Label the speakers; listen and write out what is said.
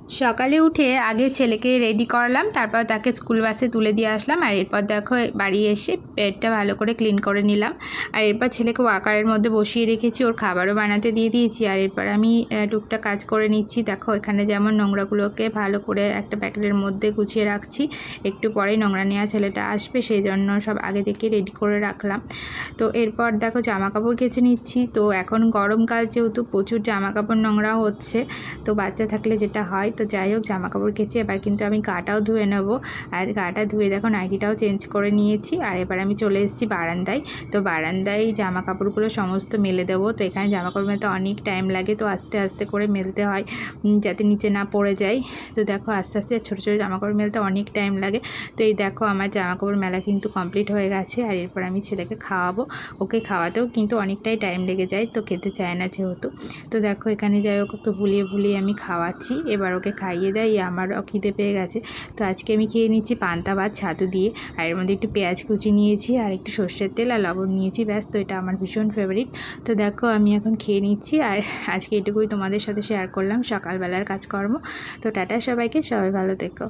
Speaker 1: সকালে উঠে আগে ছেলেকে রেডি করালাম, তারপর তাকে স্কুল বাসে তুলে দিয়ে আসলাম। আর এরপর দেখো বাড়ি এসে পেটটা ভালো করে ক্লিন করে নিলাম। আর এরপর ছেলেকে ওয়াকারের মধ্যে বসিয়ে রেখেছি, ওর খাবারও বানাতে দিয়ে দিয়েছি। আর এরপর আমি টুকটাক কাজ করে নিচ্ছি। দেখো এখানে যেমন নোংরাগুলোকে ভালো করে একটা প্যাকেটের মধ্যে গুছিয়ে রাখছি, একটু পরেই নোংরা নেওয়া ছেলেটা আসবে, সেই জন্য সব আগে থেকে রেডি করে রাখলাম। তো এরপর দেখো জামা কাপড় কেচে নিচ্ছি। তো এখন গরমকাল যেহেতু প্রচুর জামা কাপড় নোংরা হচ্ছে, তো বাচ্চা থাকলে যেটা হয়। তো যাই হোক জামা কাপড় কেচে এবার কিন্তু আমি গাটাও ধুয়ে নেবো। আর গাটা ধুয়ে দেখো নাইটিটাও চেঞ্জ করে নিয়েছি। আর এবার আমি চলে এসেছি বারান্দায়। তো বারান্দায় জামা কাপড়গুলো সমস্ত মেলে দেবো। তো এখানে জামা কাপড় মেলতে অনেক টাইম লাগে, তো আস্তে আস্তে করে মেলতে হয় যাতে নিচে না পড়ে যায়। তো দেখো আস্তে আস্তে ছোটো ছোটো জামা কাপড় মেলতে অনেক টাইম লাগে। তো এই দেখো আমার জামা কাপড় মেলা কিন্তু কমপ্লিট হয়ে গেছে। আর এরপর আমি ছেলেকে খাওয়াবো। ওকে খাওয়াতেও কিন্তু অনেকটাই টাইম লেগে যায়, তো খেতে চায় না যেহেতু। তো দেখো এখানে যাই হোক ওকে ভুলিয়ে ভুলিয়ে আমি খাওয়াচ্ছি। এবার ওকে খাইয়ে দেয়, আমারও খিদে পেয়ে গেছে। তো আজকে আমি খেয়ে নিচ্ছি পান্তা ভাত ছাতু দিয়ে। আর এর মধ্যে একটু পেঁয়াজ কুচি নিয়েছি আর একটু সর্ষের তেল আর লবণ নিয়েছি, ব্যাস। তো এটা আমার ভীষণ ফেভারিট। তো দেখো আমি এখন খেয়ে নিচ্ছি। আর আজকে এটুকুই তোমাদের সাথে শেয়ার করলাম সকালবেলার কাজকর্ম। তো টাটা সবাইকে, সবাই ভালো থেকো।